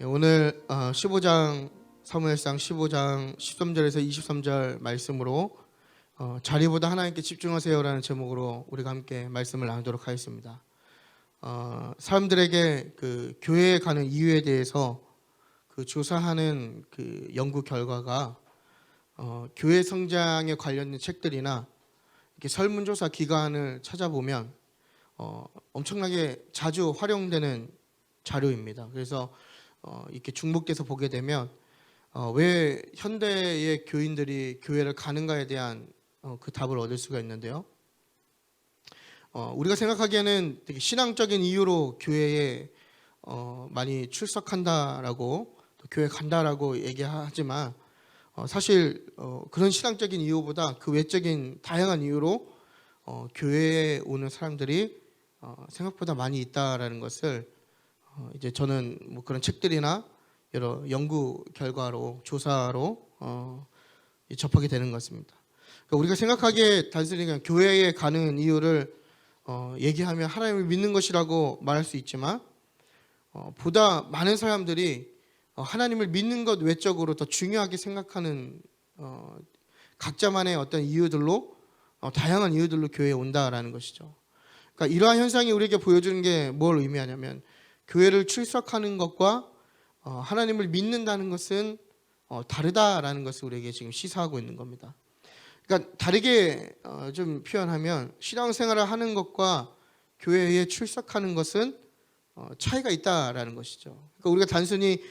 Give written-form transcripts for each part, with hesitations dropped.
오늘 15장 사무엘상 15장 13절에서 23절 말씀으로 자리보다 하나님께 집중하세요라는 제목으로 우리가 함께 말씀을 나누도록 하겠습니다. 사람들에게 그 교회에 가는 이유에 대해서 그 조사하는 그 연구 결과가 교회 성장에 관련된 책들이나 이렇게 설문조사 기관을 찾아보면 엄청나게 자주 활용되는 자료입니다. 그래서 이렇게 중복돼서 보게 되면 왜 현대의 교인들이 교회를 가는가에 대한 그 답을 얻을 수가 있는데요. 우리가 생각하기에는 되게 신앙적인 이유로 교회에 많이 출석한다라고 또 교회 간다라고 얘기하지만 사실 그런 신앙적인 이유보다 그 외적인 다양한 이유로 교회에 오는 사람들이 생각보다 많이 있다라는 것을 이제 저는 뭐 그런 책들이나 여러 연구 결과로 조사로 접하게 되는 것입니다. 그러니까 우리가 생각하기에 단순히 그냥 교회에 가는 이유를 얘기하면 하나님을 믿는 것이라고 말할 수 있지만 보다 많은 사람들이 하나님을 믿는 것 외적으로 더 중요하게 생각하는 각자만의 어떤 이유들로 다양한 이유들로 교회에 온다라는 것이죠. 그러니까 이러한 현상이 우리에게 보여주는 게 뭘 의미하냐면 교회를 출석하는 것과 하나님을 믿는다는 것은 다르다라는 것을 우리에게 지금 시사하고 있는 겁니다. 그러니까 다르게 좀 표현하면 신앙생활을 하는 것과 교회에 출석하는 것은 차이가 있다라는 것이죠. 그러니까 우리가 단순히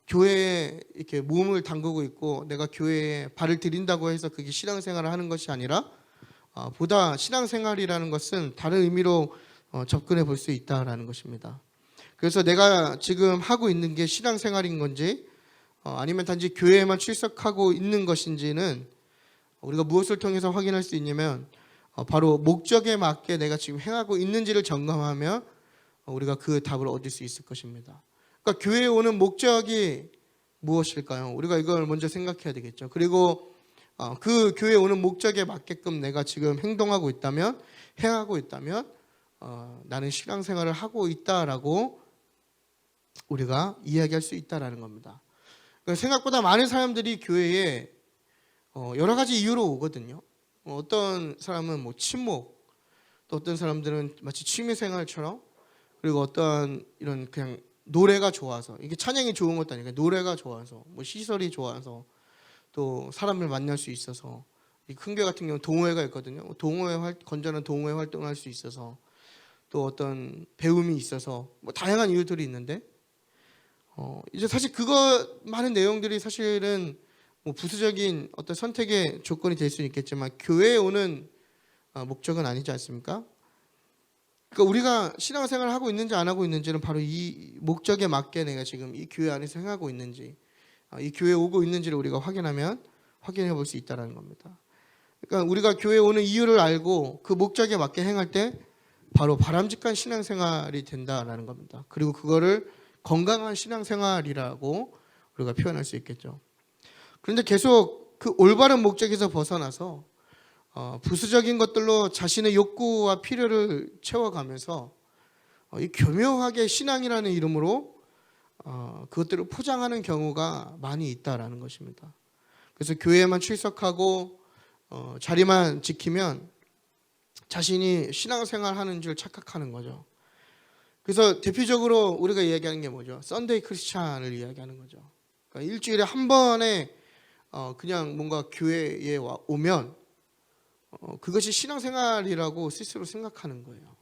교회에 이렇게 몸을 담그고 있고 내가 교회에 발을 들인다고 해서 그게 신앙생활을 하는 것이 아니라 보다 신앙생활이라는 것은 다른 의미로 접근해 볼 수 있다라는 것입니다. 그래서 내가 지금 하고 있는 게 신앙생활인 건지 아니면 단지 교회에만 출석하고 있는 것인지는 우리가 무엇을 통해서 확인할 수 있냐면 바로 목적에 맞게 내가 지금 행하고 있는지를 점검하면 우리가 그 답을 얻을 수 있을 것입니다. 그러니까 교회에 오는 목적이 무엇일까요? 우리가 이걸 먼저 생각해야 되겠죠. 그리고 그 교회에 오는 목적에 맞게끔 내가 지금 행동하고 있다면, 행하고 있다면 나는 신앙생활을 하고 있다라고 우리가 이야기할 수 있다라는 겁니다. 그러니까 생각보다 많은 사람들이 교회에 여러 가지 이유로 오거든요. 어떤 사람은 뭐 친목, 또 어떤 사람들은 마치 취미생활처럼, 그리고 어떤 이런 그냥 노래가 좋아서, 이게 찬양이 좋은 것도 아니고 노래가 좋아서, 뭐 시설이 좋아서, 또 사람을 만날 수 있어서, 이 큰 교회 같은 경우는 동호회가 있거든요. 건전한 동호회 활동을 할 수 있어서, 또 어떤 배움이 있어서, 뭐 다양한 이유들이 있는데 이제 사실 많은 내용들이 사실은 뭐 부수적인 어떤 선택의 조건이 될 수는 있겠지만 교회에 오는 목적은 아니지 않습니까? 그러니까 우리가 신앙생활을 하고 있는지 안 하고 있는지는 바로 이 목적에 맞게 내가 지금 이 교회 안에서 행하고 있는지, 이 교회에 오고 있는지를 우리가 확인해 볼 수 있다는 겁니다. 그러니까 우리가 교회에 오는 이유를 알고 그 목적에 맞게 행할 때 바로 바람직한 신앙생활이 된다라는 겁니다. 그리고 그거를 건강한 신앙생활이라고 우리가 표현할 수 있겠죠. 그런데 계속 그 올바른 목적에서 벗어나서 부수적인 것들로 자신의 욕구와 필요를 채워가면서 이 교묘하게 신앙이라는 이름으로 그것들을 포장하는 경우가 많이 있다라는 것입니다. 그래서 교회에만 출석하고 자리만 지키면 자신이 신앙생활하는 줄 착각하는 거죠. 그래서 대표적으로 우리가 이야기하는 게 뭐죠? 썬데이 크리스찬을 이야기하는 거죠. 그러니까 일주일에 한 번에 그냥 뭔가 교회에 오면 그것이 신앙생활이라고 스스로 생각하는 거예요.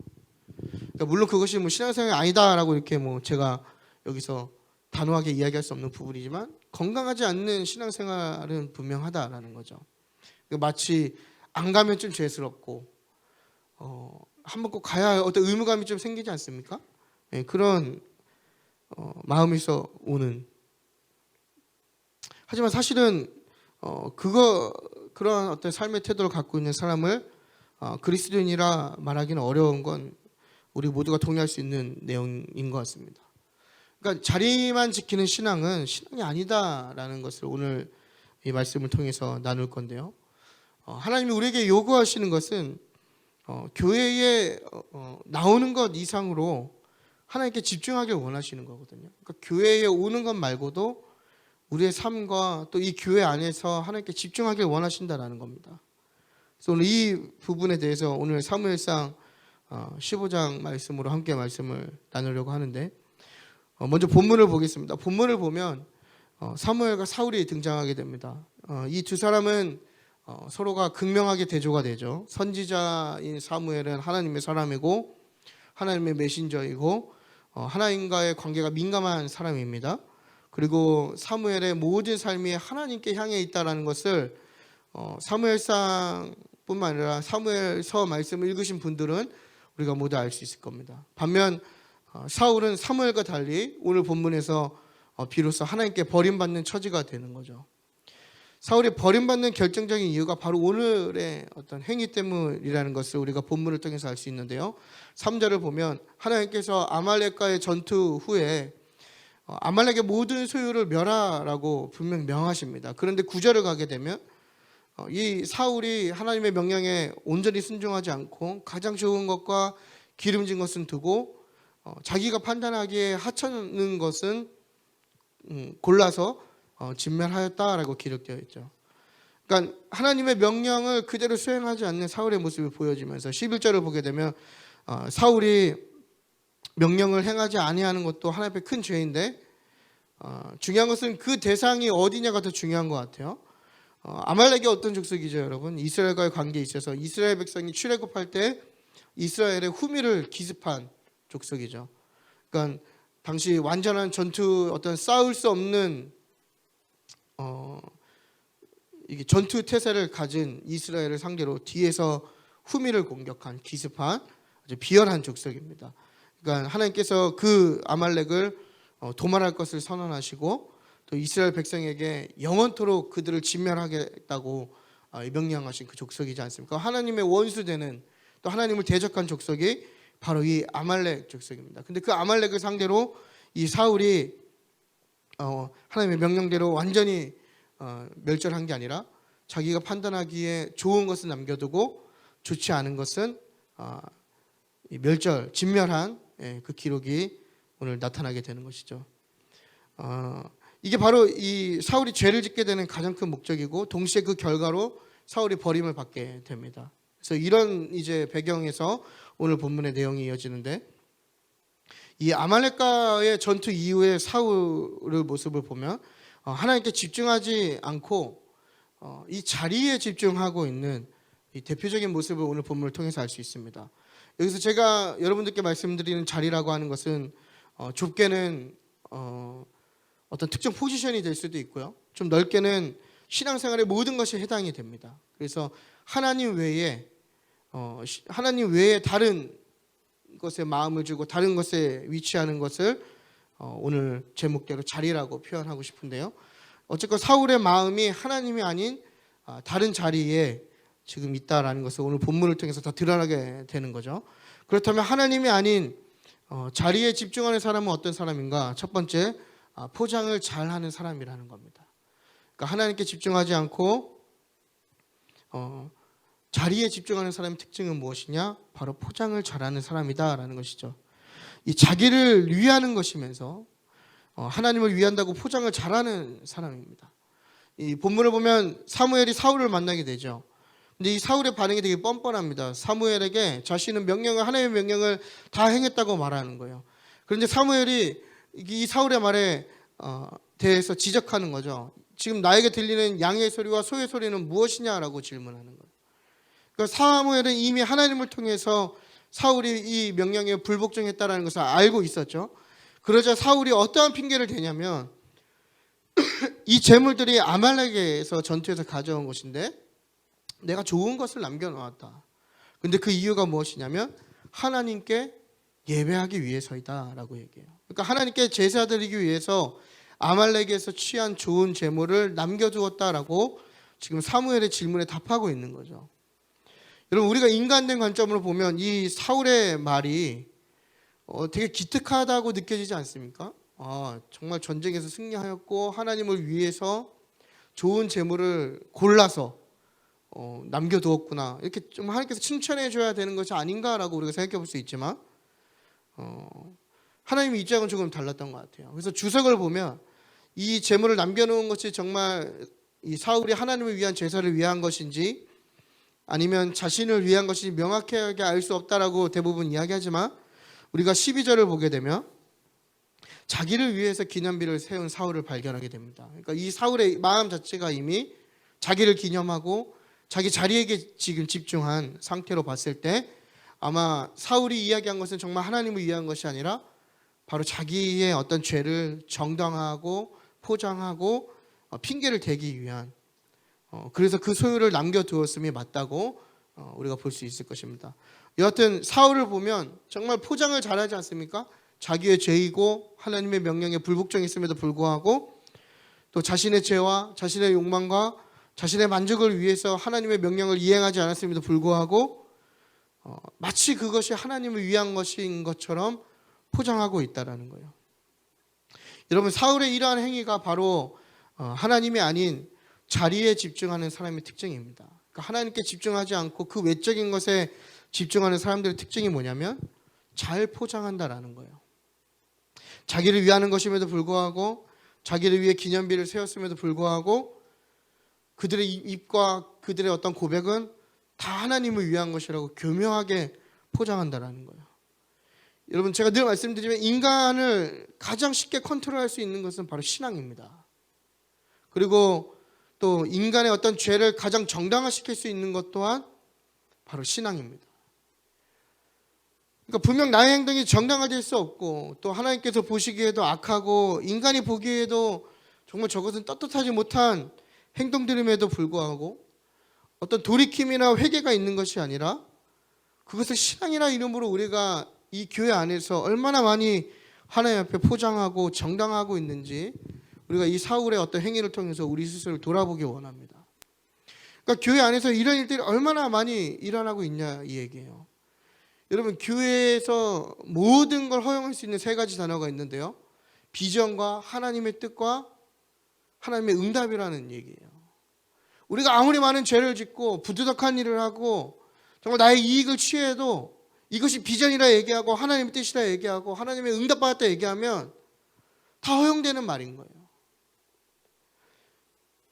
그러니까 물론 그것이 뭐 신앙생활이 아니다라고 이렇게 뭐 제가 여기서 단호하게 이야기할 수 없는 부분이지만 건강하지 않는 신앙생활은 분명하다라는 거죠. 그러니까 마치 안 가면 좀 죄스럽고 한번 꼭 가야 할 어떤 의무감이 좀 생기지 않습니까? 네, 그런 마음에서 오는. 하지만 사실은 그런 어떤 삶의 태도를 갖고 있는 사람을 그리스도인이라 말하기는 어려운 건 우리 모두가 동의할 수 있는 내용인 것 같습니다. 그러니까 자리만 지키는 신앙은 신앙이 아니다라는 것을 오늘 이 말씀을 통해서 나눌 건데요. 하나님이 우리에게 요구하시는 것은 교회에 나오는 것 이상으로 하나님께 집중하길 원하시는 거거든요. 그러니까 교회에 오는 것 말고도 우리의 삶과 또 이 교회 안에서 하나님께 집중하길 원하신다라는 겁니다. 그래서 오늘 이 부분에 대해서 오늘 사무엘상 15장 말씀으로 함께 말씀을 나누려고 하는데, 먼저 본문을 보겠습니다. 본문을 보면 사무엘과 사울이 등장하게 됩니다. 이 두 사람은 서로가 극명하게 대조가 되죠. 선지자인 사무엘은 하나님의 사람이고 하나님의 메신저이고 하나님과의 관계가 민감한 사람입니다. 그리고 사무엘의 모든 삶이 하나님께 향해 있다는 것을 사무엘상뿐만 아니라 사무엘서 말씀을 읽으신 분들은 우리가 모두 알 수 있을 겁니다. 반면 사울은 사무엘과 달리 오늘 본문에서 비로소 하나님께 버림받는 처지가 되는 거죠. 사울이 버림받는 결정적인 이유가 바로 오늘의 어떤 행위 때문이라는 것을 우리가 본문을 통해서 알 수 있는데요. 3절을 보면 하나님께서 아말렉과의 전투 후에 아말렉의 모든 소유를 멸하라고 분명 명하십니다. 그런데 9절을 가게 되면 이 사울이 하나님의 명령에 온전히 순종하지 않고 가장 좋은 것과 기름진 것은 두고 자기가 판단하기에 하찮은 것은 골라서 진멸하였다라고 기록되어 있죠. 그러니까 하나님의 명령을 그대로 수행하지 않는 사울의 모습이 보여지면서 11절을 보게 되면 사울이 명령을 행하지 아니하는 것도 하나님 앞에 큰 죄인데 중요한 것은 그 대상이 어디냐가 더 중요한 것 같아요. 아말렉이 어떤 족속이죠, 여러분? 이스라엘과의 관계에 있어서 이스라엘 백성이 출애굽할 때 이스라엘의 후미를 기습한 족속이죠. 그러니까 당시 완전한 전투 어떤 싸울 수 없는 이게 전투 태세를 가진 이스라엘을 상대로 뒤에서 후미를 공격한 기습한 아주 비열한 족속입니다. 그러니까 하나님께서 그 아말렉을 도말할 것을 선언하시고 또 이스라엘 백성에게 영원토록 그들을 진멸하겠다고 명령하신 그 족속이지 않습니까? 하나님의 원수되는 또 하나님을 대적한 족속이 바로 이 아말렉 족속입니다. 근데 그 아말렉을 상대로 이 사울이 하나님의 명령대로 완전히 멸절한 게 아니라 자기가 판단하기에 좋은 것은 남겨두고 좋지 않은 것은 멸절, 진멸한 그 기록이 오늘 나타나게 되는 것이죠. 이게 바로 이 사울이 죄를 짓게 되는 가장 큰 목적이고 동시에 그 결과로 사울이 버림을 받게 됩니다. 그래서 이런 이제 배경에서 오늘 본문의 내용이 이어지는데, 이 아말렉과의 전투 이후의 사울의 모습을 보면 하나님께 집중하지 않고 이 자리에 집중하고 있는 이 대표적인 모습을 오늘 본문을 통해서 알 수 있습니다. 여기서 제가 여러분들께 말씀드리는 자리라고 하는 것은 좁게는 어떤 특정 포지션이 될 수도 있고요. 좀 넓게는 신앙생활의 모든 것이 해당이 됩니다. 그래서 하나님 외에 다른 것에 마음을 주고 다른 것에 위치하는 것을 오늘 제목대로 자리라고 표현하고 싶은데요. 어쨌건 사울의 마음이 하나님이 아닌 다른 자리에 지금 있다라는 것을 오늘 본문을 통해서 다 드러나게 되는 거죠. 그렇다면 하나님이 아닌 자리에 집중하는 사람은 어떤 사람인가? 첫 번째, 포장을 잘하는 사람이라는 겁니다. 그러니까 하나님께 집중하지 않고 자리에 집중하는 사람의 특징은 무엇이냐? 바로 포장을 잘하는 사람이다라는 것이죠. 이 자기를 위하는 것이면서 하나님을 위한다고 포장을 잘하는 사람입니다. 이 본문을 보면 사무엘이 사울을 만나게 되죠. 근데 이 사울의 반응이 되게 뻔뻔합니다. 사무엘에게 자신은 하나님의 명령을 다 행했다고 말하는 거예요. 그런데 사무엘이 이 사울의 말에 대해서 지적하는 거죠. 지금 나에게 들리는 양의 소리와 소의 소리는 무엇이냐라고 질문하는 거예요. 그러니까 사무엘은 이미 하나님을 통해서 사울이 이 명령에 불복종했다는 것을 알고 있었죠. 그러자 사울이 어떠한 핑계를 대냐면 이 재물들이 아말렉에서 전투에서 가져온 것인데 내가 좋은 것을 남겨놓았다. 근데 그 이유가 무엇이냐면 하나님께 예배하기 위해서이다 라고 얘기해요. 그러니까 하나님께 제사 드리기 위해서 아말렉에서 취한 좋은 재물을 남겨두었다라고 지금 사무엘의 질문에 답하고 있는 거죠. 여러분, 우리가 인간된 관점으로 보면 이 사울의 말이 되게 기특하다고 느껴지지 않습니까? 정말 전쟁에서 승리하였고 하나님을 위해서 좋은 재물을 골라서 남겨두었구나. 이렇게 좀 하나님께서 칭찬해 줘야 되는 것이 아닌가라고 우리가 생각해 볼 수 있지만 하나님의 입장은 조금 달랐던 것 같아요. 그래서 주석을 보면 이 제물을 남겨놓은 것이 정말 이 사울이 하나님을 위한 제사를 위한 것인지 아니면 자신을 위한 것인지 명확하게 알 수 없다라고 대부분 이야기하지만 우리가 12절을 보게 되면 자기를 위해서 기념비를 세운 사울을 발견하게 됩니다. 그러니까 이 사울의 마음 자체가 이미 자기를 기념하고 자기 자리에게 지금 집중한 상태로 봤을 때 아마 사울이 이야기한 것은 정말 하나님을 위한 것이 아니라 바로 자기의 어떤 죄를 정당화하고 포장하고 핑계를 대기 위한 그래서 그 소유를 남겨두었음이 맞다고 우리가 볼 수 있을 것입니다. 여하튼 사울을 보면 정말 포장을 잘하지 않습니까? 자기의 죄이고 하나님의 명령에 불복종했음에도 불구하고 또 자신의 죄와 자신의 욕망과 자신의 만족을 위해서 하나님의 명령을 이행하지 않았음에도 불구하고 마치 그것이 하나님을 위한 것인 것처럼 포장하고 있다라는 거예요. 여러분 사울의 이러한 행위가 바로 하나님이 아닌 자리에 집중하는 사람의 특징입니다. 그러니까 하나님께 집중하지 않고 그 외적인 것에 집중하는 사람들의 특징이 뭐냐면 잘 포장한다라는 거예요. 자기를 위하는 것임에도 불구하고 자기를 위해 기념비를 세웠음에도 불구하고 그들의 입과 그들의 어떤 고백은 다 하나님을 위한 것이라고 교묘하게 포장한다라는 거예요. 여러분 제가 늘 말씀드리면 인간을 가장 쉽게 컨트롤할 수 있는 것은 바로 신앙입니다. 그리고 또 인간의 어떤 죄를 가장 정당화시킬 수 있는 것 또한 바로 신앙입니다. 그러니까 분명 나의 행동이 정당화될 수 없고 또 하나님께서 보시기에도 악하고 인간이 보기에도 정말 저것은 떳떳하지 못한 행동들임에도 불구하고 어떤 돌이킴이나 회개가 있는 것이 아니라 그것을 신앙이라 이름으로 우리가 이 교회 안에서 얼마나 많이 하나님 앞에 포장하고 정당화하고 있는지 우리가 이 사울의 어떤 행위를 통해서 우리 스스로를 돌아보기 원합니다. 그러니까 교회 안에서 이런 일들이 얼마나 많이 일어나고 있냐 이 얘기예요. 여러분 교회에서 모든 걸 허용할 수 있는 세 가지 단어가 있는데요. 비전과 하나님의 뜻과 하나님의 응답이라는 얘기예요. 우리가 아무리 많은 죄를 짓고 부도덕한 일을 하고 정말 나의 이익을 취해도 이것이 비전이라 얘기하고 하나님의 뜻이라 얘기하고 하나님의 응답받았다 얘기하면 다 허용되는 말인 거예요.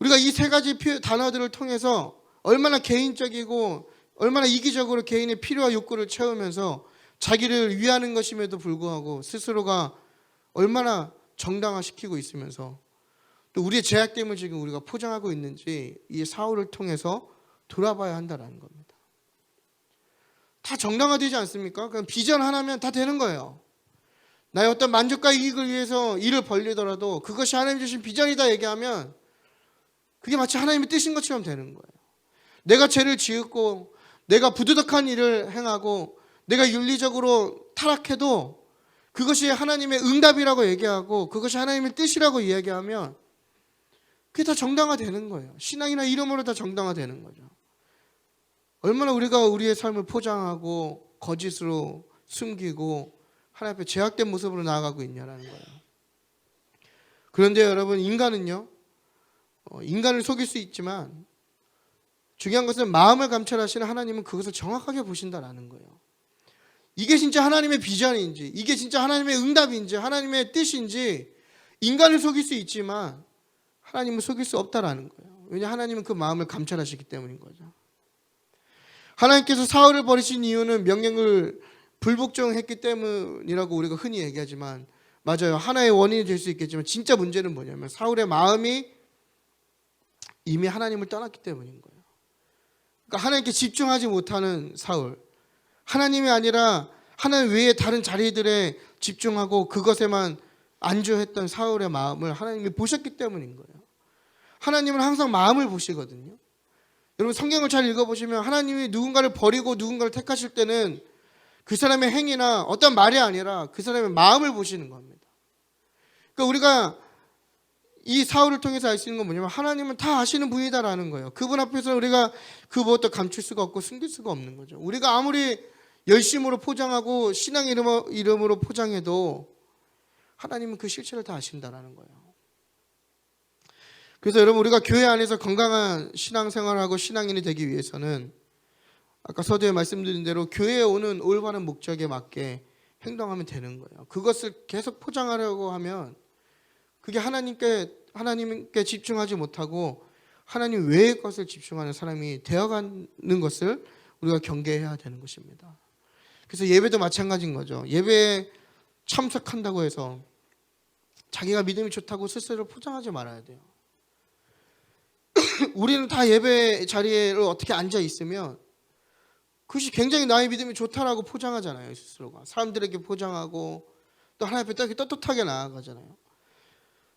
우리가 이 세 가지 단어들을 통해서 얼마나 개인적이고 얼마나 이기적으로 개인의 필요와 욕구를 채우면서 자기를 위하는 것임에도 불구하고 스스로가 얼마나 정당화시키고 있으면서 또 우리의 죄악됨을 지금 우리가 포장하고 있는지 이 사울을 통해서 돌아봐야 한다는 겁니다. 다 정당화되지 않습니까? 그럼 비전 하나면 다 되는 거예요. 나의 어떤 만족과 이익을 위해서 일을 벌리더라도 그것이 하나님 주신 비전이다 얘기하면 그게 마치 하나님의 뜻인 것처럼 되는 거예요. 내가 죄를 지었고 내가 부도덕한 일을 행하고 내가 윤리적으로 타락해도 그것이 하나님의 응답이라고 얘기하고 그것이 하나님의 뜻이라고 이야기하면 그게 다 정당화되는 거예요. 신앙이나 이름으로 다 정당화되는 거죠. 얼마나 우리가 우리의 삶을 포장하고 거짓으로 숨기고 하나님 앞에 죄악된 모습으로 나아가고 있냐라는 거예요. 그런데 여러분 인간은요. 인간을 속일 수 있지만 중요한 것은 마음을 감찰하시는 하나님은 그것을 정확하게 보신다라는 거예요. 이게 진짜 하나님의 비전인지 이게 진짜 하나님의 응답인지 하나님의 뜻인지 인간을 속일 수 있지만 하나님은 속일 수 없다라는 거예요. 왜냐하면 하나님은 그 마음을 감찰하시기 때문인 거죠. 하나님께서 사울을 버리신 이유는 명령을 불복종했기 때문이라고 우리가 흔히 얘기하지만 맞아요. 하나의 원인이 될 수 있겠지만 진짜 문제는 뭐냐면 사울의 마음이 이미 하나님을 떠났기 때문인 거예요. 그러니까 하나님께 집중하지 못하는 사울, 하나님이 아니라 하나님 외에 다른 자리들에 집중하고 그것에만 안주했던 사울의 마음을 하나님이 보셨기 때문인 거예요. 하나님은 항상 마음을 보시거든요. 여러분 성경을 잘 읽어보시면 하나님이 누군가를 버리고 누군가를 택하실 때는 그 사람의 행위나 어떤 말이 아니라 그 사람의 마음을 보시는 겁니다. 그러니까 우리가 이 사울을 통해서 알 수 있는 건 뭐냐면 하나님은 다 아시는 분이다라는 거예요. 그분 앞에서 우리가 그 무엇도 감출 수가 없고 숨길 수가 없는 거죠. 우리가 아무리 열심으로 포장하고 신앙 이름으로 포장해도 하나님은 그 실체를 다 아신다라는 거예요. 그래서 여러분 우리가 교회 안에서 건강한 신앙생활하고 신앙인이 되기 위해서는 아까 서두에 말씀드린 대로 교회에 오는 올바른 목적에 맞게 행동하면 되는 거예요. 그것을 계속 포장하려고 하면 그게 하나님께 집중하지 못하고 하나님 외의 것을 집중하는 사람이 되어가는 것을 우리가 경계해야 되는 것입니다. 그래서 예배도 마찬가지인 거죠. 예배에 참석한다고 해서 자기가 믿음이 좋다고 스스로 포장하지 말아야 돼요. 우리는 다 예배 자리에 어떻게 앉아 있으면 그것이 굉장히 나의 믿음이 좋다라고 포장하잖아요. 스스로가 사람들에게 포장하고 또 하나님 앞에 떳떳하게 나아가잖아요.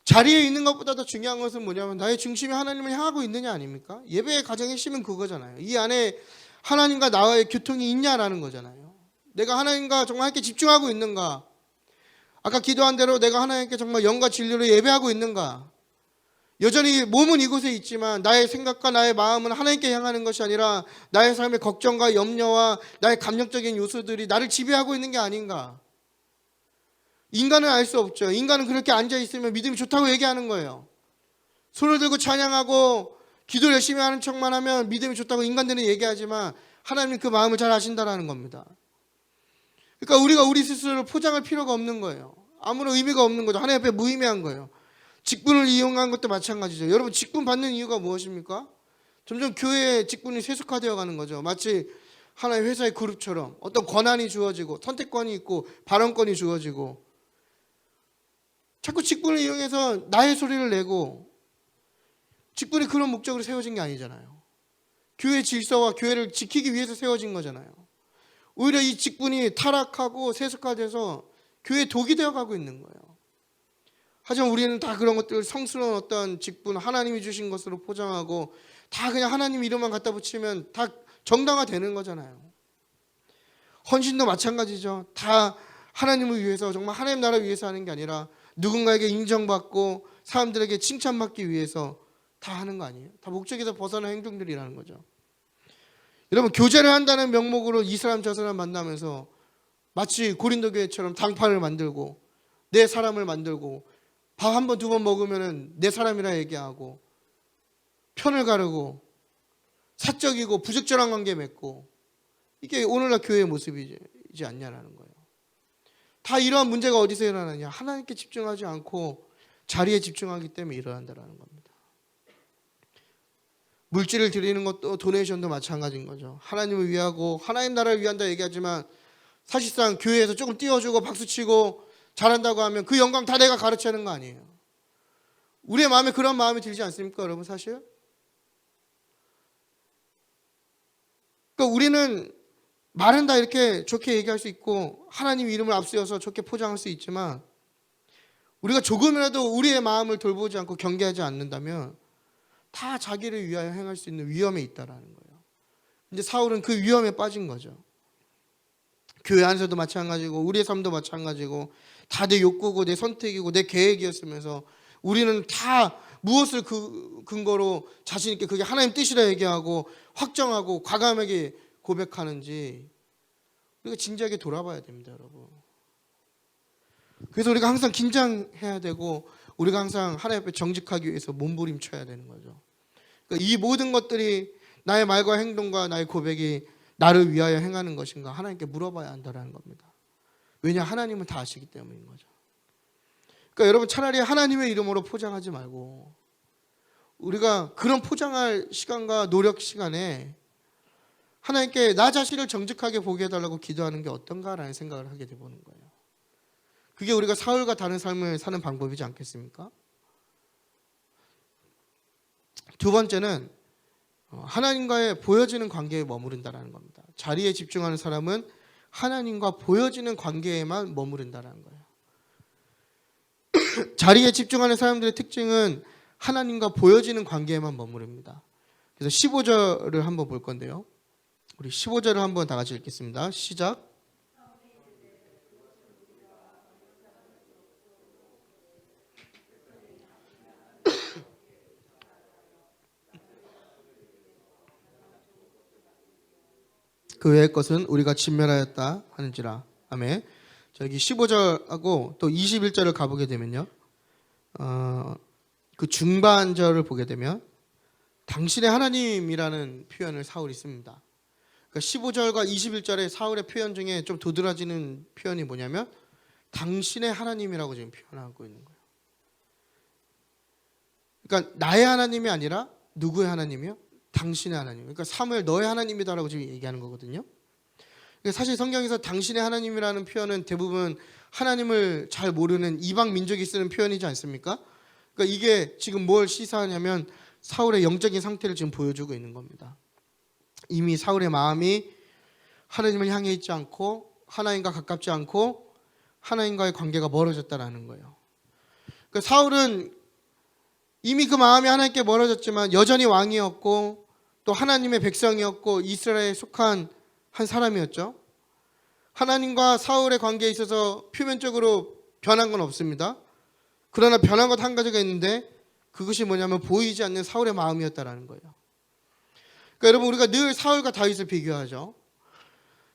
자리에 있는 것보다 더 중요한 것은 뭐냐면 나의 중심이 하나님을 향하고 있느냐 아닙니까? 예배의 가장 핵심은 그거잖아요. 이 안에 하나님과 나와의 교통이 있냐라는 거잖아요. 내가 하나님과 정말 함께 집중하고 있는가? 아까 기도한 대로 내가 하나님께 정말 영과 진리로 예배하고 있는가? 여전히 몸은 이곳에 있지만 나의 생각과 나의 마음은 하나님께 향하는 것이 아니라 나의 삶의 걱정과 염려와 나의 감정적인 요소들이 나를 지배하고 있는 게 아닌가? 인간은 알 수 없죠. 인간은 그렇게 앉아있으면 믿음이 좋다고 얘기하는 거예요. 손을 들고 찬양하고 기도 열심히 하는 척만 하면 믿음이 좋다고 인간들은 얘기하지만 하나님은 그 마음을 잘 아신다는 겁니다. 그러니까 우리가 우리 스스로를 포장할 필요가 없는 거예요. 아무런 의미가 없는 거죠. 하나님 앞에 무의미한 거예요. 직분을 이용한 것도 마찬가지죠. 여러분 직분 받는 이유가 무엇입니까? 점점 교회의 직분이 세속화되어 가는 거죠. 마치 하나의 회사의 그룹처럼 어떤 권한이 주어지고 선택권이 있고 발언권이 주어지고 자꾸 직분을 이용해서 나의 소리를 내고 직분이 그런 목적으로 세워진 게 아니잖아요. 교회 질서와 교회를 지키기 위해서 세워진 거잖아요. 오히려 이 직분이 타락하고 세속화돼서 교회에 독이 되어가고 있는 거예요. 하지만 우리는 다 그런 것들 성스러운 어떤 직분 하나님이 주신 것으로 포장하고 다 그냥 하나님 이름만 갖다 붙이면 다 정당화되는 거잖아요. 헌신도 마찬가지죠. 다 하나님을 위해서 정말 하나님 나라 위해서 하는 게 아니라 누군가에게 인정받고 사람들에게 칭찬받기 위해서 다 하는 거 아니에요. 다 목적에서 벗어난 행동들이라는 거죠. 여러분 교제를 한다는 명목으로 이 사람 저 사람 만나면서 마치 고린도 교회처럼 당파를 만들고 내 사람을 만들고 밥 한 번 두 번 먹으면 내 사람이라 얘기하고 편을 가르고 사적이고 부적절한 관계 맺고 이게 오늘날 교회의 모습이지 않냐라는 거예요. 다 이러한 문제가 어디서 일어나느냐? 하나님께 집중하지 않고 자리에 집중하기 때문에 일어난다는 겁니다. 물질을 드리는 것도 도네이션도 마찬가지인 거죠. 하나님을 위하고 하나님 나라를 위한다 얘기하지만 사실상 교회에서 조금 띄워주고 박수치고 잘한다고 하면 그 영광 다 내가 가르치는 거 아니에요. 우리의 마음에 그런 마음이 들지 않습니까 여러분 사실? 그러니까 우리는 말은 다 이렇게 좋게 얘기할 수 있고 하나님 이름을 앞세워서 좋게 포장할 수 있지만 우리가 조금이라도 우리의 마음을 돌보지 않고 경계하지 않는다면 다 자기를 위하여 행할 수 있는 위험에 있다라는 거예요. 근데 사울은 그 위험에 빠진 거죠. 교회 안에서도 마찬가지고 우리의 삶도 마찬가지고 다 내 욕구고 내 선택이고 내 계획이었으면서 우리는 다 무엇을 근거로 자신 있게 그게 하나님 뜻이라 얘기하고 확정하고 과감하게 고백하는지 우리가 진지하게 돌아봐야 됩니다, 여러분. 그래서 우리가 항상 긴장해야 되고 우리가 항상 하나님 앞에 정직하기 위해서 몸부림쳐야 되는 거죠. 그러니까 이 모든 것들이 나의 말과 행동과 나의 고백이 나를 위하여 행하는 것인가 하나님께 물어봐야 한다는 겁니다. 왜냐 하나님은 다 아시기 때문인 거죠. 그러니까 여러분 차라리 하나님의 이름으로 포장하지 말고 우리가 그런 포장할 시간과 노력 시간에 하나님께 나 자신을 정직하게 보게 해달라고 기도하는 게 어떤가라는 생각을 하게 되보는 거예요. 그게 우리가 사울과 다른 삶을 사는 방법이지 않겠습니까? 두 번째는 하나님과의 보여지는 관계에 머무른다는 겁니다. 자리에 집중하는 사람은 하나님과 보여지는 관계에만 머무른다는 거예요. 자리에 집중하는 사람들의 특징은 하나님과 보여지는 관계에만 머무릅니다. 그래서 15절을 한번 볼 건데요. 우리 15절을 한번 다 같이 읽겠습니다. 시작. 그 외의 것은 우리가 진멸하였다 하는지라. 아멘. 여기 15절하고 또 21절을 가보게 되면요. 그 중반절을 보게 되면 당신의 하나님이라는 표현을 사울이 씁니다. 그러니까 그러니까 15절과 21절의 사울의 표현 중에 좀 도드라지는 표현이 뭐냐면 당신의 하나님이라고 지금 표현하고 있는 거예요. 그러니까 나의 하나님이 아니라 누구의 하나님이요? 당신의 하나님. 그러니까 사무엘 너의 하나님이다라고 지금 얘기하는 거거든요. 사실 성경에서 당신의 하나님이라는 표현은 대부분 하나님을 잘 모르는 이방 민족이 쓰는 표현이지 않습니까? 그러니까 이게 지금 뭘 시사하냐면 사울의 영적인 상태를 지금 보여주고 있는 겁니다. 이미 사울의 마음이 하나님을 향해 있지 않고 하나님과 가깝지 않고 하나님과의 관계가 멀어졌다라는 거예요. 그러니까 사울은 이미 그 마음이 하나님께 멀어졌지만 여전히 왕이었고 또 하나님의 백성이었고 이스라엘에 속한 한 사람이었죠. 하나님과 사울의 관계에 있어서 표면적으로 변한 건 없습니다. 그러나 변한 것 한 가지가 있는데 그것이 뭐냐면 보이지 않는 사울의 마음이었다라는 거예요. 그러니까 여러분 우리가 늘 사울과 다윗을 비교하죠.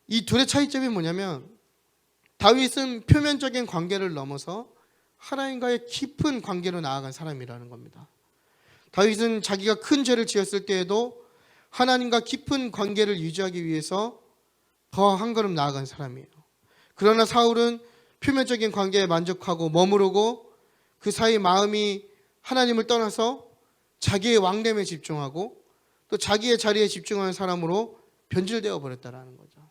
이 둘의 차이점이 뭐냐면 다윗은 표면적인 관계를 넘어서 하나님과의 깊은 관계로 나아간 사람이라는 겁니다. 다윗은 자기가 큰 죄를 지었을 때에도 하나님과 깊은 관계를 유지하기 위해서 더 한 걸음 나아간 사람이에요. 그러나 사울은 표면적인 관계에 만족하고 머무르고 그 사이 마음이 하나님을 떠나서 자기의 왕됨에 집중하고 또 자기의 자리에 집중하는 사람으로 변질되어 버렸다라는 거죠.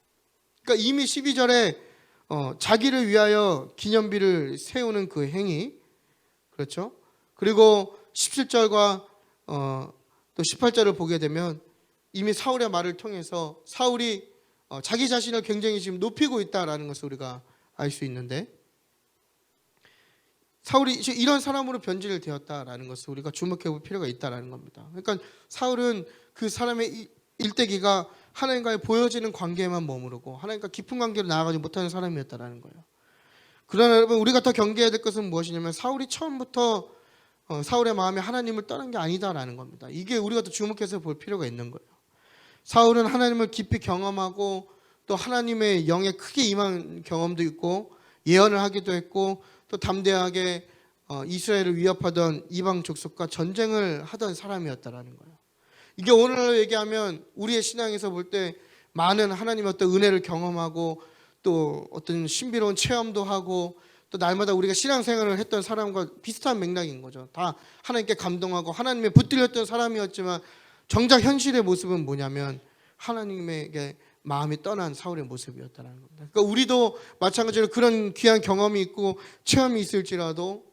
그러니까 이미 12절에 자기를 위하여 기념비를 세우는 그 행위, 그렇죠? 그리고 17절과 또 18절을 보게 되면 이미 사울의 말을 통해서 사울이 자기 자신을 굉장히 지금 높이고 있다라는 것을 우리가 알 수 있는데 사울이 이런 사람으로 변질되었다라는 것을 우리가 주목해 볼 필요가 있다라는 겁니다. 그러니까 사울은 그 사람의 일대기가 하나님과의 보여지는 관계에만 머무르고 하나님과 깊은 관계로 나아가지 못하는 사람이었다라는 거예요. 그러나 여러분 우리가 더 경계해야 될 것은 무엇이냐면 사울이 처음부터 사울의 마음이 하나님을 떠난 게 아니다라는 겁니다. 이게 우리가 더 주목해서 볼 필요가 있는 거예요. 사울은 하나님을 깊이 경험하고 또 하나님의 영에 크게 임한 경험도 있고 예언을 하기도 했고 또 담대하게 이스라엘을 위협하던 이방 족속과 전쟁을 하던 사람이었다라는 거예요. 이게 오늘날로 얘기하면 우리의 신앙에서 볼 때 많은 하나님의 어떤 은혜를 경험하고 또 어떤 신비로운 체험도 하고 또 날마다 우리가 신앙생활을 했던 사람과 비슷한 맥락인 거죠. 다 하나님께 감동하고 하나님에 붙들렸던 사람이었지만 정작 현실의 모습은 뭐냐면 하나님에게 마음이 떠난 사울의 모습이었다는 겁니다. 그러니까 우리도 마찬가지로 그런 귀한 경험이 있고 체험이 있을지라도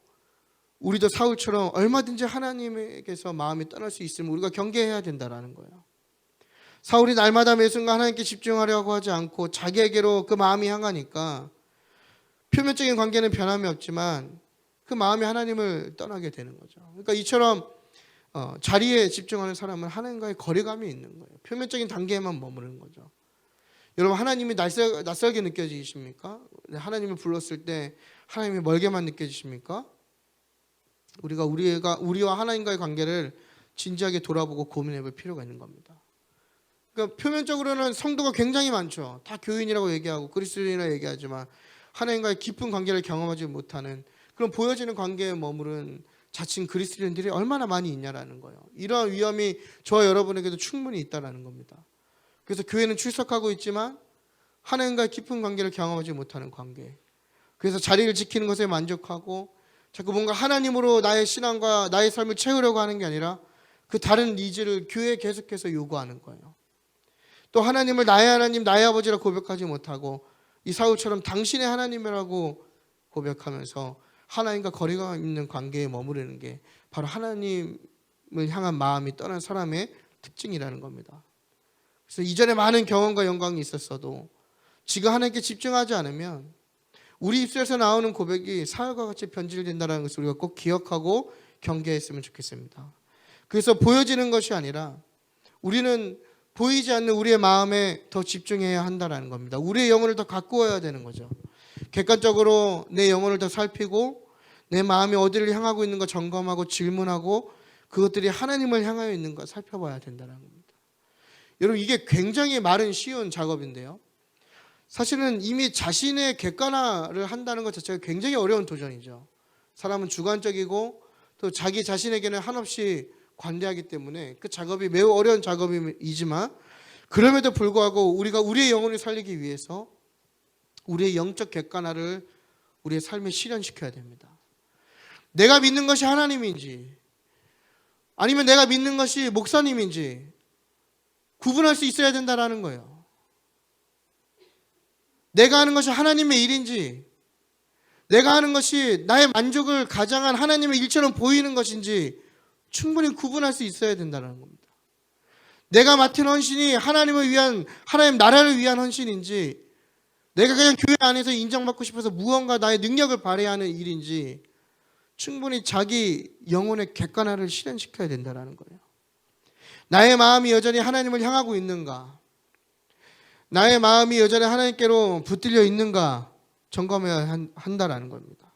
우리도 사울처럼 얼마든지 하나님에게서 마음이 떠날 수 있으면 우리가 경계해야 된다는 거예요. 사울이 날마다 매 순간 하나님께 집중하려고 하지 않고 자기에게로 그 마음이 향하니까 표면적인 관계는 변함이 없지만 그 마음이 하나님을 떠나게 되는 거죠. 그러니까 이처럼 자리에 집중하는 사람은 하나님과의 거리감이 있는 거예요. 표면적인 단계에만 머무르는 거죠. 여러분 하나님이 낯설게 느껴지십니까? 하나님을 불렀을 때 하나님이 멀게만 느껴지십니까? 우리와 하나님과의 관계를 진지하게 돌아보고 고민해 볼 필요가 있는 겁니다. 그러니까 표면적으로는 성도가 굉장히 많죠. 다 교인이라고 얘기하고 그리스도인이라고 얘기하지만 하나님과의 깊은 관계를 경험하지 못하는 그런 보여지는 관계에 머무른 자칭 그리스도인들이 얼마나 많이 있냐라는 거예요. 이러한 위험이 저와 여러분에게도 충분히 있다라는 겁니다. 그래서 교회는 출석하고 있지만 하나님과의 깊은 관계를 경험하지 못하는 관계. 그래서 자리를 지키는 것에 만족하고 자꾸 뭔가 하나님으로 나의 신앙과 나의 삶을 채우려고 하는 게 아니라 그 다른 니즈를 교회에 계속해서 요구하는 거예요. 또 하나님을 나의 하나님, 나의 아버지라 고백하지 못하고 이 사울처럼 당신의 하나님이라고 고백하면서 하나님과 거리가 있는 관계에 머무르는 게 바로 하나님을 향한 마음이 떠난 사람의 특징이라는 겁니다. 그래서 이전에 많은 경험과 영광이 있었어도 지금 하나님께 집중하지 않으면 우리 입술에서 나오는 고백이 사울과 같이 변질된다는 것을 우리가 꼭 기억하고 경계했으면 좋겠습니다. 그래서 보여지는 것이 아니라 우리는 보이지 않는 우리의 마음에 더 집중해야 한다는 겁니다. 우리의 영혼을 더 가꾸어야 되는 거죠. 객관적으로 내 영혼을 더 살피고 내 마음이 어디를 향하고 있는 거 점검하고 질문하고 그것들이 하나님을 향하여 있는 거 살펴봐야 된다는 겁니다. 여러분 이게 굉장히 말은 쉬운 작업인데요. 사실은 이미 자신의 객관화를 한다는 것 자체가 굉장히 어려운 도전이죠. 사람은 주관적이고 또 자기 자신에게는 한없이 관대하기 때문에 그 작업이 매우 어려운 작업이지만 그럼에도 불구하고 우리가 우리의 영혼을 살리기 위해서 우리의 영적 객관화를 우리의 삶에 실현시켜야 됩니다. 내가 믿는 것이 하나님인지 아니면 내가 믿는 것이 목사님인지 구분할 수 있어야 된다는 거예요. 내가 하는 것이 하나님의 일인지 내가 하는 것이 나의 만족을 가장한 하나님의 일처럼 보이는 것인지 충분히 구분할 수 있어야 된다는 겁니다. 내가 맡은 헌신이 하나님을 위한, 하나님 나라를 위한 헌신인지 내가 그냥 교회 안에서 인정받고 싶어서 무언가 나의 능력을 발휘하는 일인지 충분히 자기 영혼의 객관화를 실현시켜야 된다는 거예요. 나의 마음이 여전히 하나님을 향하고 있는가? 나의 마음이 여전히 하나님께로 붙들려 있는가? 점검해야 한다라는 겁니다.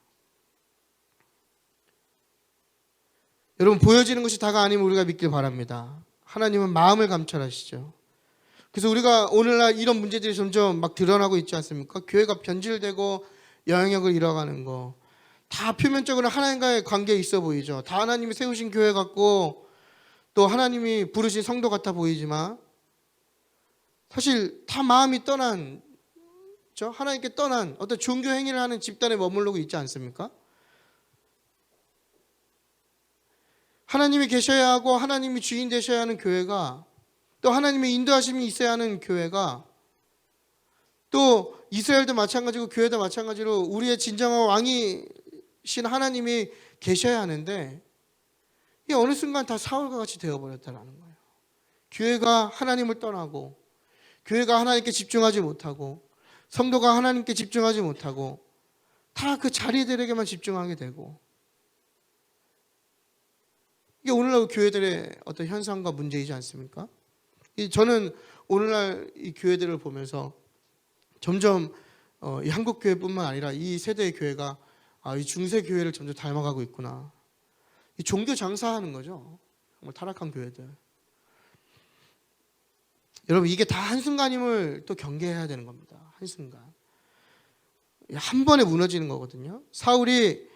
여러분, 보여지는 것이 다가 아니면 우리가 믿길 바랍니다. 하나님은 마음을 감찰하시죠. 그래서 우리가 오늘날 이런 문제들이 점점 막 드러나고 있지 않습니까? 교회가 변질되고 영향력을 잃어가는 거. 다 표면적으로 하나님과의 관계에 있어 보이죠. 다 하나님이 세우신 교회 같고 또 하나님이 부르신 성도 같아 보이지만 사실 다 마음이 떠난, 하나님께 떠난 어떤 종교 행위를 하는 집단에 머무르고 있지 않습니까? 하나님이 계셔야 하고 하나님이 주인 되셔야 하는 교회가, 또 하나님의 인도하심이 있어야 하는 교회가, 또 이스라엘도 마찬가지고 교회도 마찬가지로 우리의 진정한 왕이신 하나님이 계셔야 하는데 이 어느 순간 다 사울과 같이 되어버렸다는 거예요. 교회가 하나님을 떠나고 교회가 하나님께 집중하지 못하고 성도가 하나님께 집중하지 못하고 다 그 자리들에게만 집중하게 되고, 이게 오늘날 교회들의 어떤 현상과 문제이지 않습니까? 저는 오늘날 이 교회들을 보면서 점점 이 한국 교회뿐만 아니라 이 세대의 교회가 이 중세 교회를 점점 닮아가고 있구나. 이 종교 장사하는 거죠. 정말 타락한 교회들. 여러분, 이게 다 한순간임을 또 경계해야 되는 겁니다. 한순간. 한 번에 무너지는 거거든요. 사울이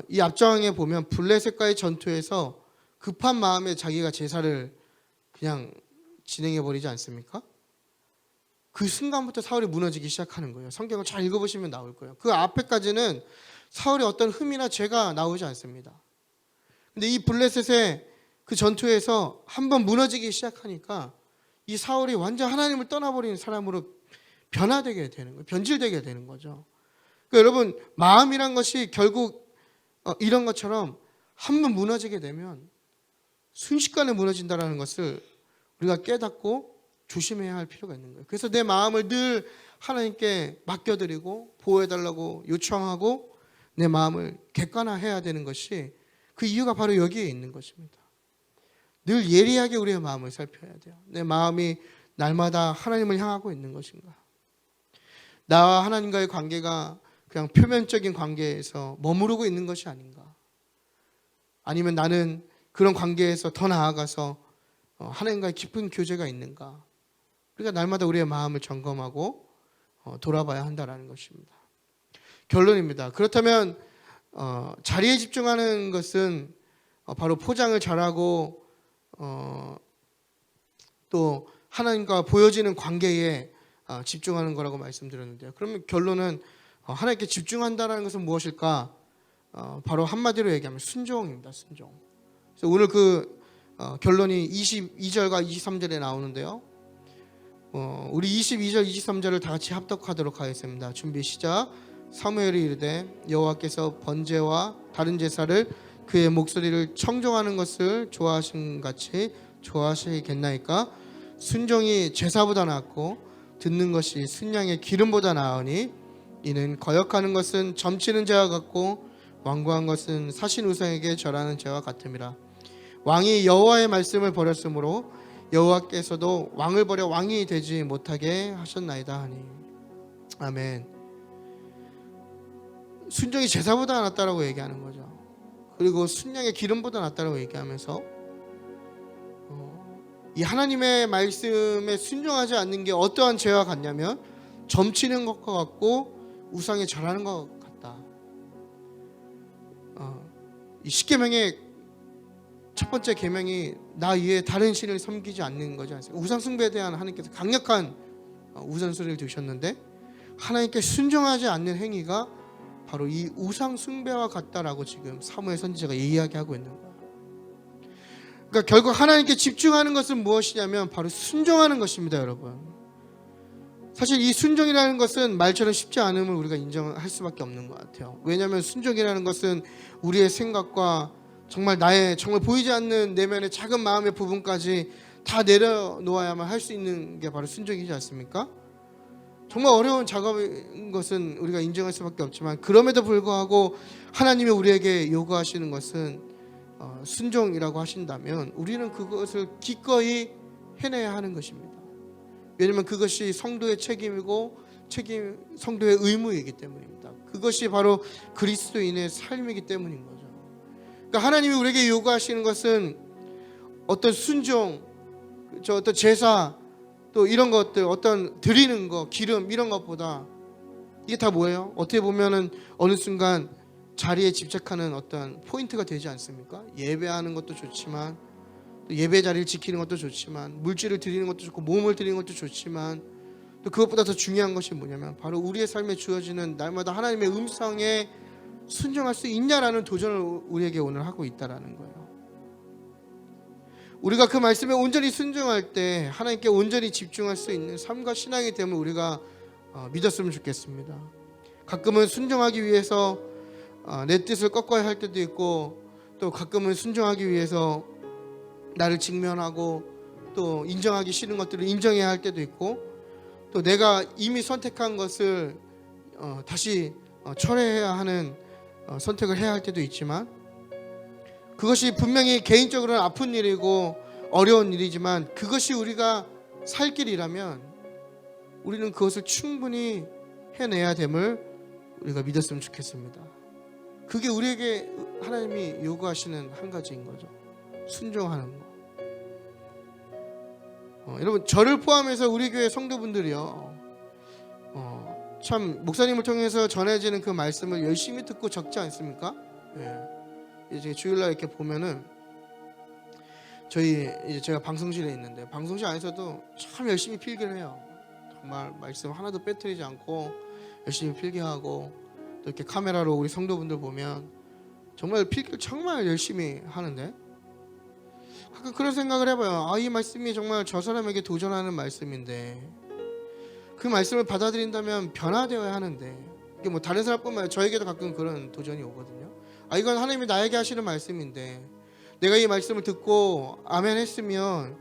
이 앞장에 보면 블레셋과의 전투에서 급한 마음에 자기가 제사를 그냥 진행해 버리지 않습니까? 그 순간부터 사울이 무너지기 시작하는 거예요. 성경을 잘 읽어보시면 나올 거예요. 그 앞에까지는 사울의 어떤 흠이나 죄가 나오지 않습니다. 근데 이 블레셋의 그 전투에서 한번 무너지기 시작하니까 이 사울이 완전 하나님을 떠나버리는 사람으로 변화되게 되는 거예요. 변질되게 되는 거죠. 그러니까 여러분, 마음이란 것이 결국 이런 것처럼 한번 무너지게 되면 순식간에 무너진다는 것을 우리가 깨닫고 조심해야 할 필요가 있는 거예요. 그래서 내 마음을 늘 하나님께 맡겨드리고 보호해달라고 요청하고 내 마음을 객관화해야 되는 것이, 그 이유가 바로 여기에 있는 것입니다. 늘 예리하게 우리의 마음을 살펴야 돼요. 내 마음이 날마다 하나님을 향하고 있는 것인가? 나와 하나님과의 관계가 그냥 표면적인 관계에서 머무르고 있는 것이 아닌가? 아니면 나는 그런 관계에서 더 나아가서 하나님과의 깊은 교제가 있는가? 우리가 날마다 우리의 마음을 점검하고 돌아봐야 한다는 것입니다. 결론입니다. 그렇다면 자리에 집중하는 것은 바로 포장을 잘하고 또 하나님과 보여지는 관계에 집중하는 거라고 말씀드렸는데요. 그러면 결론은 하나님께 집중한다는 것은 무엇일까? 바로 한마디로 얘기하면 순종입니다. 순종. 그래서 오늘 그 결론이 22절과 23절에 나오는데요. 우리 22절, 23절을 다 같이 합독하도록 하겠습니다. 준비 시작. 사무엘이 이르되 여호와께서 번제와 다른 제사를 그의 목소리를 청종하는 것을 좋아하신 같이 좋아하시겠나이까? 순종이 제사보다 낫고 듣는 것이 순양의 기름보다 나으니 이는 거역하는 것은 점치는 죄와 같고 완고한 것은 사신 우상에게 절하는 죄와 같음이라. 왕이 여호와의 말씀을 버렸으므로 여호와께서도 왕을 버려 왕이 되지 못하게 하셨나이다 하니. 아멘. 순종이 제사보다 낫다라고 얘기하는 거죠. 그리고 순양의 기름보다 낫다라고 얘기하면서 이 하나님의 말씀에 순종하지 않는 게 어떠한 죄와 같냐면 점치는 것과 같고 우상에 절하는 것 같다. 이 십계명의 첫 첫 번째 계명이 나 이외에 다른 신을 섬기지 않는 거지 않습니까? 우상 숭배에 대한 하나님께서 강력한 우선순위를 두셨는데 하나님께 순종하지 않는 행위가 바로 이 우상 숭배와 같다라고 지금 사무엘 선지자가 이야기하고 있는 거예요. 그러니까 결국 하나님께 집중하는 것은 무엇이냐면 바로 순종하는 것입니다, 여러분. 사실 이 순종이라는 것은 말처럼 쉽지 않음을 우리가 인정할 수밖에 없는 것 같아요. 왜냐하면 순종이라는 것은 우리의 생각과 정말 나의 정말 보이지 않는 내면의 작은 마음의 부분까지 다 내려놓아야만 할 수 있는 게 바로 순종이지 않습니까? 정말 어려운 작업인 것은 우리가 인정할 수밖에 없지만 그럼에도 불구하고 하나님이 우리에게 요구하시는 것은 순종이라고 하신다면 우리는 그것을 기꺼이 해내야 하는 것입니다. 왜냐하면 그것이 성도의 책임이고 성도의 의무이기 때문입니다. 그것이 바로 그리스도인의 삶이기 때문인 거죠. 그러니까 하나님이 우리에게 요구하시는 것은 어떤 순종, 어떤 제사, 또 이런 것들, 어떤 드리는 거, 기름 이런 것보다 이게 다 뭐예요? 어떻게 보면은 어느 순간 자리에 집착하는 어떤 포인트가 되지 않습니까? 예배하는 것도 좋지만 또 예배 자리를 지키는 것도 좋지만 물질을 드리는 것도 좋고 몸을 드리는 것도 좋지만 또 그것보다 더 중요한 것이 뭐냐면 바로 우리의 삶에 주어지는 날마다 하나님의 음성에 순종할 수 있냐라는 도전을 우리에게 오늘 하고 있다라는 거예요. 우리가 그 말씀에 온전히 순종할 때 하나님께 온전히 집중할 수 있는 삶과 신앙이 됨을 우리가 믿었으면 좋겠습니다. 가끔은 순종하기 위해서 내 뜻을 꺾어야 할 때도 있고 또 가끔은 순종하기 위해서 나를 직면하고 또 인정하기 싫은 것들을 인정해야 할 때도 있고 또 내가 이미 선택한 것을 다시 철회해야 하는 선택을 해야 할 때도 있지만 그것이 분명히 개인적으로는 아픈 일이고 어려운 일이지만 그것이 우리가 살 길이라면 우리는 그것을 충분히 해내야 됨을 우리가 믿었으면 좋겠습니다. 그게 우리에게 하나님이 요구하시는 한 가지인 거죠. 순종하는 거. 여러분 저를 포함해서 우리 교회 성도분들이요 참 목사님을 통해서 전해지는 그 말씀을 열심히 듣고 적지 않습니까? 이제 주일날 이렇게 보면은 제가 방송실에 있는데 방송실 안에서도 참 열심히 필기를 해요. 정말 말씀 하나도 빼뜨리지 않고 열심히 필기하고 또 이렇게 카메라로 우리 성도분들 보면 정말 필기를 정말 열심히 하는데 가끔 그런 생각을 해봐요. 이 말씀이 정말 저 사람에게 도전하는 말씀인데 그 말씀을 받아들인다면 변화되어야 하는데 이게 뭐 다른 사람뿐만 아니라 저에게도 가끔 그런 도전이 오거든요. 이건 하나님이 나에게 하시는 말씀인데 내가 이 말씀을 듣고 아멘 했으면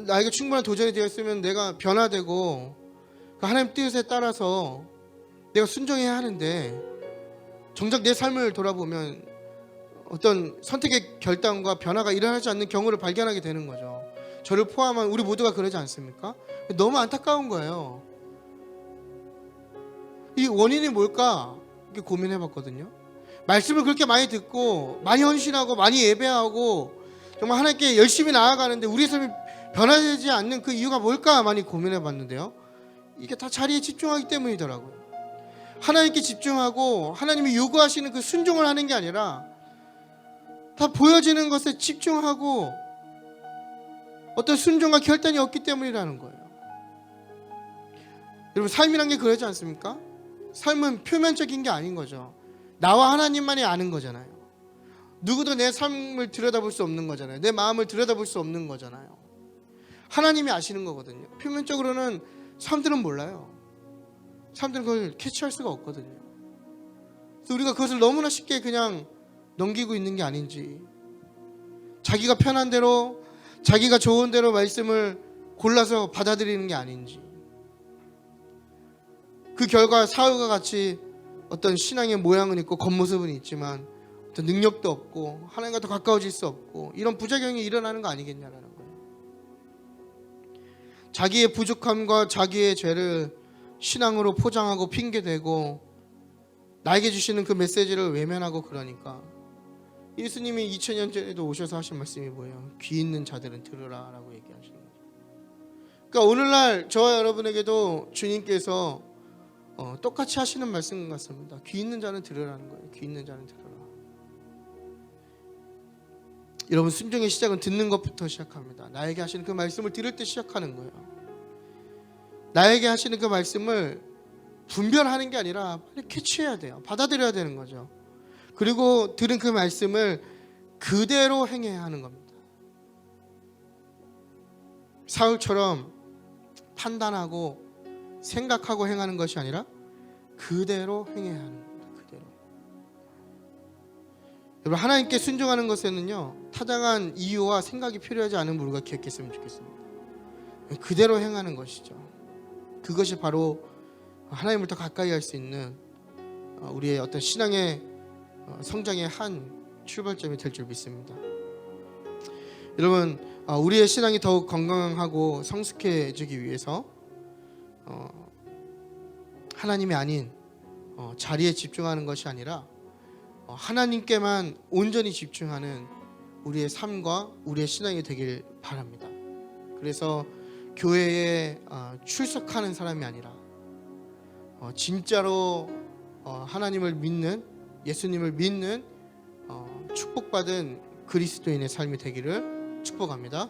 나에게 충분한 도전이 되었으면 내가 변화되고 그 하나님 뜻에 따라서 내가 순종해야 하는데 정작 내 삶을 돌아보면 어떤 선택의 결단과 변화가 일어나지 않는 경우를 발견하게 되는 거죠. 저를 포함한 우리 모두가 그러지 않습니까? 너무 안타까운 거예요. 이 원인이 뭘까? 이렇게 고민해봤거든요. 말씀을 그렇게 많이 듣고 많이 헌신하고 많이 예배하고 정말 하나님께 열심히 나아가는데 우리 삶이 변화되지 않는 그 이유가 뭘까 많이 고민해봤는데요. 이게 다 자리에 집중하기 때문이더라고요. 하나님께 집중하고 하나님이 요구하시는 그 순종을 하는 게 아니라 다 보여지는 것에 집중하고 어떤 순종과 결단이 없기 때문이라는 거예요. 여러분 삶이란 게 그러지 않습니까? 삶은 표면적인 게 아닌 거죠. 나와 하나님만이 아는 거잖아요. 누구도 내 삶을 들여다볼 수 없는 거잖아요. 내 마음을 들여다볼 수 없는 거잖아요. 하나님이 아시는 거거든요. 표면적으로는 사람들은 몰라요. 사람들은 그걸 캐치할 수가 없거든요. 그래서 우리가 그것을 너무나 쉽게 그냥 넘기고 있는 게 아닌지, 자기가 편한 대로 자기가 좋은 대로 말씀을 골라서 받아들이는 게 아닌지, 그 결과 사울과 같이 어떤 신앙의 모양은 있고 겉모습은 있지만 어떤 능력도 없고 하나님과 더 가까워질 수 없고 이런 부작용이 일어나는 거 아니겠냐라는 거예요. 자기의 부족함과 자기의 죄를 신앙으로 포장하고 핑계대고 나에게 주시는 그 메시지를 외면하고 그러니까 예수님이 2000년 전에도 오셔서 하신 말씀이 뭐예요? 귀 있는 자들은 들으라 라고 얘기하시는 거죠. 그러니까 오늘날 저와 여러분에게도 주님께서 똑같이 하시는 말씀 같습니다. 귀 있는 자는 들으라는 거예요. 귀 있는 자는 들으라. 여러분, 순종의 시작은 듣는 것부터 시작합니다. 나에게 하시는 그 말씀을 들을 때 시작하는 거예요. 나에게 하시는 그 말씀을 분별하는 게 아니라 빨리 캐치해야 돼요. 받아들여야 되는 거죠. 그리고 들은 그 말씀을 그대로 행해야 하는 겁니다. 사울처럼 판단하고 생각하고 행하는 것이 아니라 그대로 행해야 하는 겁니다. 그대로. 여러분, 하나님께 순종하는 것에는요, 타당한 이유와 생각이 필요하지 않은 우리가 기억했으면 좋겠습니다. 그대로 행하는 것이죠. 그것이 바로 하나님을 더 가까이 할 수 있는 우리의 어떤 신앙의 성장의 한 출발점이 될 줄 믿습니다. 여러분, 우리의 신앙이 더욱 건강하고 성숙해지기 위해서 하나님이 아닌 자리에 집중하는 것이 아니라 하나님께만 온전히 집중하는 우리의 삶과 우리의 신앙이 되길 바랍니다. 그래서 교회에 출석하는 사람이 아니라 진짜로 하나님을 믿는, 예수님을 믿는 축복받은 그리스도인의 삶이 되기를 축복합니다.